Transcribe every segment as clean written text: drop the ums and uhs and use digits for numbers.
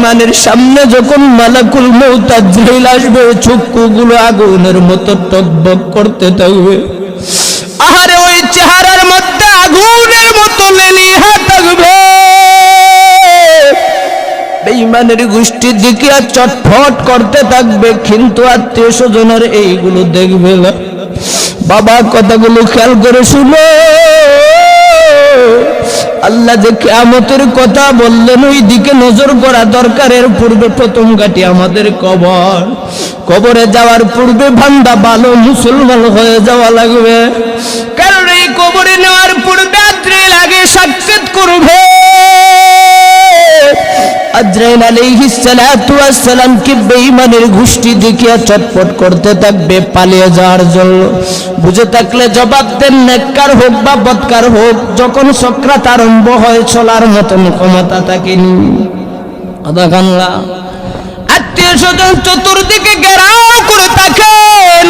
বেঈমানের সামনে যখন মালাকুল মউত আজরাইল আসবে, চক্ষুগুলো আগুনের মতো টকবক করতে থাকবে। আহারে ওই চেহারার মধ্যে আগুনের মতো লেলিহা থাকবে। বেঈমানের গোষ্ঠীর দিকে চটফট করতে থাকবে, কিন্তু আত্মীয় স্বজনের এইগুলো দেখবে না। বাবা কথাগুলো খেয়াল করে শুনো। আল্লাহ যে কিয়ামতের কথা বললেন, ওই দিকে নজর করা দরকারের পূর্বে প্রথম ঘাঁটি আমাদের কবর। কবরে যাওয়ার পূর্বে বান্দা ভালো মুসলমান হয়ে যাওয়া লাগবে, কারণ এই কবরে নেওয়ার পূর্বে আজরাইল আগে সাক্ষাৎ করবে। আজরাইল আলাইহিস সালাতু ওয়াস সালাম কি বেঈমানের গোষ্ঠী দেখিয়া চটপট করতে থাকবে পালিয়ে যাওয়ার জন্য। বুঝে থাকলে জবাব দেন, নেককার হোক বা বদকার হোক, যখন সক্রাত আরম্ভ হয় চলার মতন ক্ষমতা থাকেনি। আদা গানলা আত্মীয় স্বজন চতুর্দিকে ঘেরাও করে থাকে,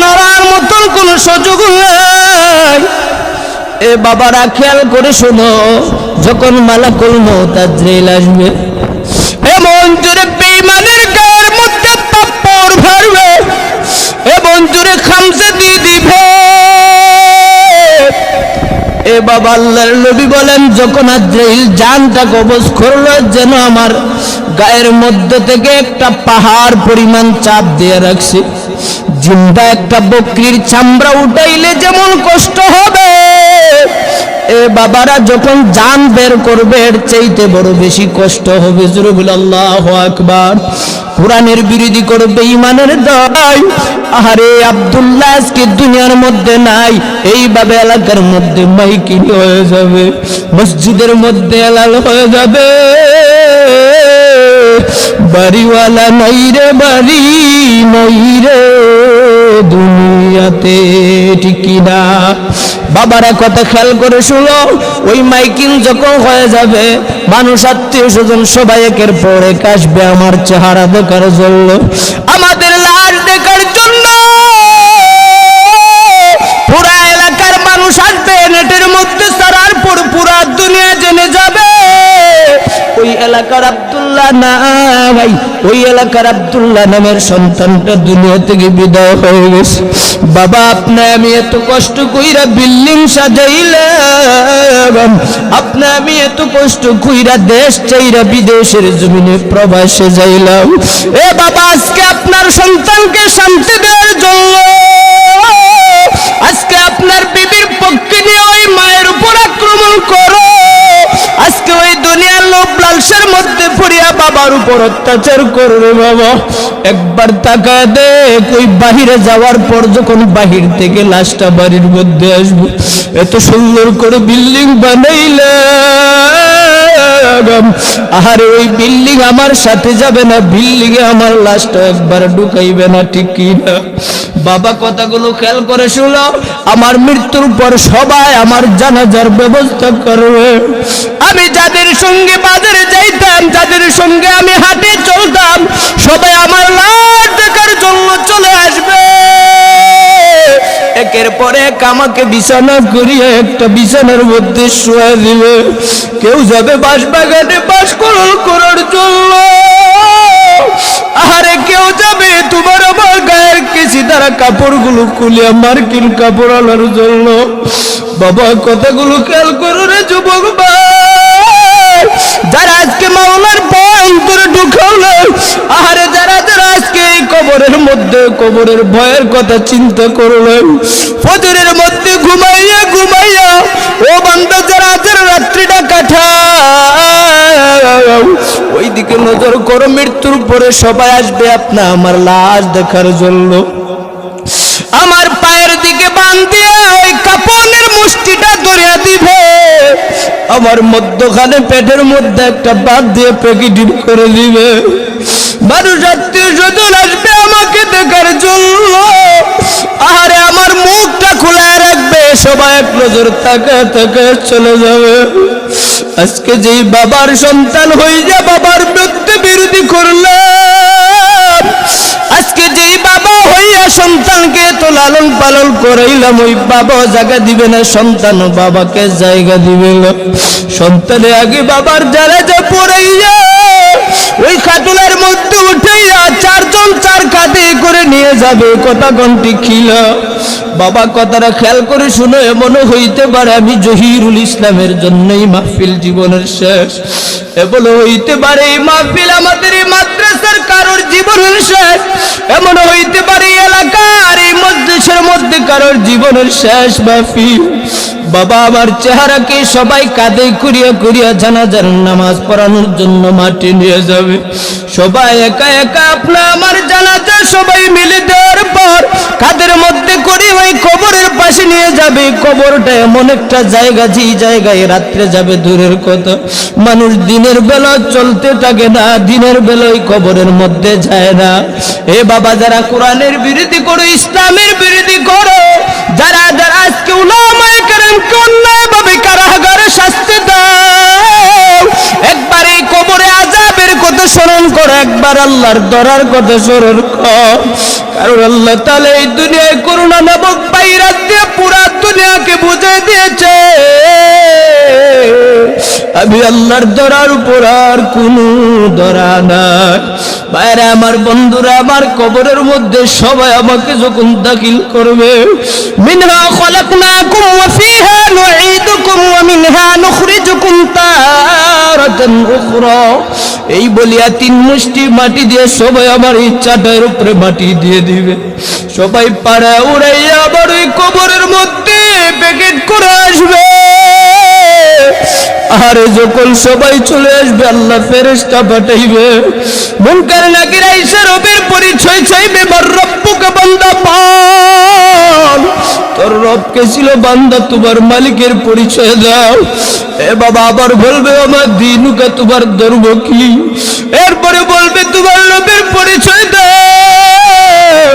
নড়ার মতন কোন সুযোগ নাই। এ বাবারা খেয়াল করে শোনো, যখন মালাকুল মউত আজরাইল আসবে, এমন জোরে বেঈমানের গায়ের মধ্যে পাপ্পড় ভরবে, এমন জোরে খামসে দিয়ে দিবে। এ বাবা আল্লাহর নবী বলেন, যখন আজরাইল জানটা কবজ করলো, যেন আমার গায়ের মধ্যে থেকে একটা পাহাড় পরিমাণ চাপ দিয়ে রাখছে। জিন্দা একটা বকরির চামড়া উঠাইলে যেমন কষ্ট হবে, এ বাবারা যখন জান বের করবে এর চাইতে বড় বেশি কষ্ট হবে। জোরে বলে আল্লাহু আকবার। কোরআনের বিরোধী করবে ঈমানের দায়। আরে আব্দুল্লাহ আজকে দুনিয়ার মধ্যে নাই, এইভাবে এলাকার মধ্যে মাইকিং হয়ে যাবে, মসজিদের মধ্যে এলাল হয়ে যাবে। বাড়িওয়ালা নাই রে, বাড়ি নাই রে দুনিয়াতে, ঠিক কিনা? বাবারা কথা খেয়াল করে শুনো, ওই মাইকিং যখন হয়ে যাবে, মানুষ আত্মীয় স্বজন সবাই একের পর এক আসবে আমার চেহারা দেখার জন্য, আমাদের লাশ দেখার জন্য। পুরা এলাকার মানুষ আসবে, নেটের মধ্যে ছাড়ার পর পুরা দুনিয়া জেনে যাবে ওই এলাকার আব্দুল্লাহ না ভাই, ওই এলাকার আব্দুল্লাহ নামের সন্তানটা দুনিয়া থেকে বিদায় হয়ে গেছে। বাবা আপনি আমি এত কষ্ট কইরা বিল্ডিং সাজাইলাম, আপনি আমি এত কষ্ট কইরা দেশ চাইরা বিদেশের জমিনে প্রবাসে যাইলাম। এ বাবা আজকে আপনার সন্তানকে শান্তি দেওয়ার জন্য, আজকে আপনার বিবির পক্ষে নিয়ে ওই মায়ের উপর আক্রমণ করো, আজকে ওই দুনিয়ার লোভ লালসার মধ্যে পড়িয়া বাবার উপর অত্যাচার করবে। বাবা একবার তাকায় দেখ, ওই বাহিরে যাওয়ার পর যখন বাহির থেকে লাশটা বাড়ির মধ্যে আসবে, এত সুন্দর করে বিল্ডিং বানাইলে, আরে ওই বিল্ডিং আমার সাথে যাবে না, বিল্ডিং এ আমার লাশটা একবার ঢুকাইবে না, ঠিক কি না? বাবা কথাগুলো খেয়াল করে শুনো, আমার মৃত্যুর পর সবাই আমার জানাজার ব্যবস্থা করবে। আমি যাদের সঙ্গে বাজারে যাইতাম, যাদের সঙ্গে আমি হাঁটে চলতাম, সবাই আমার লাশ দেখার জন্য চলে আসবে। একের পর এক আমাকে বিছানা করিয়ে একটা বিছানার মধ্যে শুয়ে দিবে। কেউ যাবে বাঁশবাগানে বাঁশ করার জন্য, আরে কেউ যাবে তোমার আমার গায়ের কেসি দ্বারা কাপড়গুলো খুলে মার্কিন কাপড় আনার জন্য। বাবা কথাগুলো খেয়াল করো রে যুবক ভাই, যারা আজকে মাওলার ভয় অন্তরে ঢুকালো, আরে যারা যারা আজকে এই কবরের মধ্যে কবরের ভয়ের কথা চিন্তা করলেন, ফজরের মধ্যে ঘুমাইয়া ঘুমাইয়া ও বান্দা যারা আজের রাত্রিটা কাটাও, ওই দিকে নজর করো, মৃত্যুর পরে সবাই আসবে আপনার আমার লাশ দেখার জন্য। আমার পায়ের দিকে বান দিয়ে ওই কাপড়ের মুষ্টিটা ধরিয়া দিবে, আমার মধ্যখানে পেটের মধ্যে একটা বাদ দিয়ে প্যাকেটিং করে দিবে। মানুষ আত্মীয় স্বজন আসবে আমাকে দেখার জন্য, আরে আমার মুখটা খোলা রাখবে, সবাই এক নজর তাকায় তাকায় চলে যাবে। আজকে যেই বাবার সন্তান হইয়া বাবার মৃত্যু বিরোধী করলাম, আজকে যেই বাবা হইয়া সন্তানকে তো লালন পালন করাইলাম, ওই বাবা জায়গা দিবে না, সন্তান বাবাকে জায়গা দিবে না। সন্তানে আগে বাবার জানাজা পড়াইয়া ওই খাটুলার মধ্যে উঠাইয়া চারজন চার কাঁধে করে নিয়ে যাবে। কথা কোনটি খিলা বাবা, কথাটা খেয়াল করে শুনো। এমনও হইতে পারে আমি জহিরুল ইসলামের জন্যই মাহফিল জীবনের শেষ। এমনও হইতে পারে এই মাহফিল আমাদের এই মাদ্রাসার কারোর জীবনের শেষ। এমনও হইতে পারে এলাকার এই মজলিসের মধ্যে কারোর জীবনের শেষ মাহফিল। বাবা, আমার চেহারাকে সবাই কাঁধে করিয়া করিয়া জানাজার নামাজ পড়ানোর জন্য মাটি নিয়ে যাবে। সবাই একা একা আপনা আমার জানাজা সবাই মিলে দেওয়ার পর কাঁধের মধ্যে করে ওই কবরের পাশে নিয়ে যাবে। কবরটা এমন একটা জায়গা, যে জায়গায় রাত্রে যাবে দূরের কথা, মানুষ দিনের বেলা চলতে থাকে না, দিনের বেলায় কবরের মধ্যে যায় না। এ বাবা, যারা কোরআনের বিরোধী করো, ইসলামের বিরোধী করো, যারা যারা আজকে উলামায়ে কেরামকে অন্যায়ভাবে কারাগারে শাস্তি দাও, একবার এই কবরে আযাবের কথা স্মরণ করো, একবার আল্লাহর দরার কথা স্মরণ কর। কারণ আল্লাহ তাআলা এই দুনিয়ায় করুণা নামক ভাইরাস দিয়ে পুরা দুনিয়াকে বুঝিয়ে দিয়েছে আমি আল্লাহর দরার উপর আর কোনো দরা নাই। ভাইরা আমার, বন্ধুরা আমার, কবরের মধ্যে সবাই আমাকে যখন দাখিল করবে, মিনহা খলাকনাকুম ওয়া ফিহা নুঈদুকুম ওয়া মিনহা নুখরিজুকুম তারাতান উখরা, এই বলিয়া তিন মুষ্টি মাটি দিয়ে সবাই আমার ইচ্ছাটার উপরে মাটি দিয়ে দিবে। সবাই পাড়া উড়াইয়া আবার ওই কবরের মধ্যে প্যাকেট করে আসবে। আরে যখন সবাই চলে আসবে, আল্লাহ ফেরেশতা পাঠাইবে। মুনকার নাকির আইসা রবের পরিচয় চাইবে। বার রব্বুকা, বান্দা বল তোর রব কে ছিল? বান্দা তোমার মালিকের পরিচয় দাও। এ বাবা, আবার বলবে আমার দিনুকা, তোমার ধর্ম কি? এরপরে বলবে তোমার রবের পরিচয় দাও।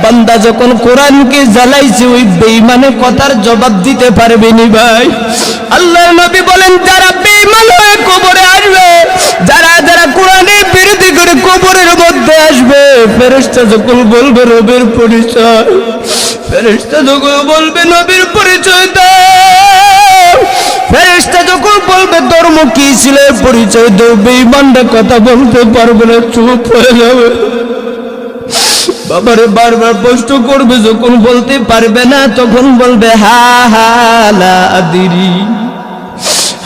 বান্দা যখন কোরআনকে জ্বালাইছে, ওই বেঈমানে কথার জবাব দিতে পারবে নি ভাই। আল্লাহর নবী বলেন, যারা বেঈমান হয়ে কবরে আসবে, যারা যারা কোরআনের বিরোধী করে কবরের মধ্যে আসবে, ফেরেশতা যখন বলবে রবের পরিচয়, ফেরেশতা যখন বলবে নবীর পরিচয় দাও, ফেরেশতা যখন বলবে ধর্ম কি ছিল পরিচয় দাও, বেঈমানরা কথা বলতে পারবে না, চুপ হয়ে যাবে। বাবারে বারবার প্রশ্ন করবে, যখন বলতে পারবে না তখন বলবে হা হা লা আদরি,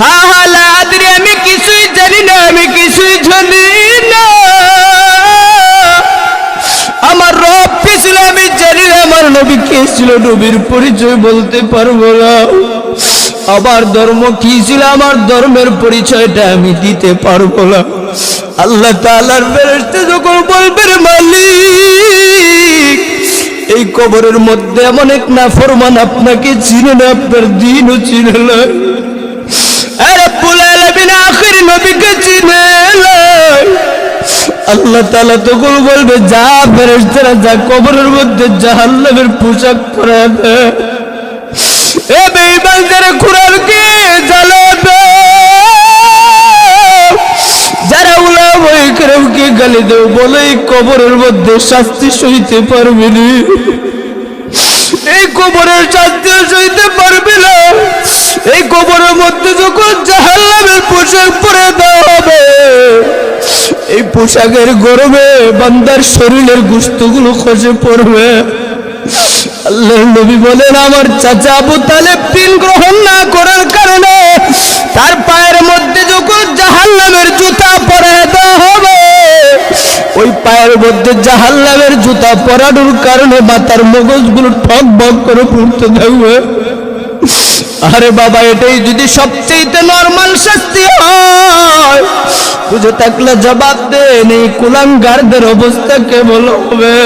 হা হা লা আদরি, আমি কিছুই জানি না, আমি কিছুই জানি না, আমার রব কে ছিল আমি জানি না, আমার নবী কে ছিল নবীর পরিচয় বলতে পারবো না, আমার ধর্ম কি ছিল আমার ধর্মের পরিচয়টা আমি দিতে পারবো না। আল্লাহ তাআলার ফেরেশতা যখন বলবে মালিক, এই কবরের মধ্যে এমন এক নাফরমান আপনাকে চিনে না, আপনার দিনও চিনে না, রব্বুল আলামিন আখির নবীকে চিনে না। আল্লাহ তাআলা তখন বলবে যা ফেরেশতারা যা কবরের মধ্যে জাহান্নামের পোশাক পরায় দে। এ বেঈমান যারা কোরআনকে জ্বালাবে, যারা উলামায়ে কেরামকে গালি দেও, বলে এই কবরের মধ্যে শাস্তি সইতে পারবে না, এই কবরের শাস্তি সইতে পারবে না। এই কবরের মধ্যে যখন জাহান্নামের পোশাক পরে দেওয়া হবে, এই পোশাকের গরমে বান্দার শরীরের গোশতগুলো খসে পড়বে। আল্লাহর নবী বলেন, আমার চাচা আবু তালেব দিন গ্রহণ না করার কারণে তার পায়ের মধ্যে যখন জাহান্নামের জুতা পরায় দেওয়া হবে, ওই পায়ের মধ্যে জাহান্নামের জুতা পরানোর কারণে মাথার মগজগুলো ঠক বক করে পড়তে থাকবে। আরে বাবা, এটাই যদি সবচেয়ে নরমাল শাস্তি হয়, বুঝে থাকলে জবাব দেন, এই কুলাঙ্গারদের অবস্থা কেমন হবে?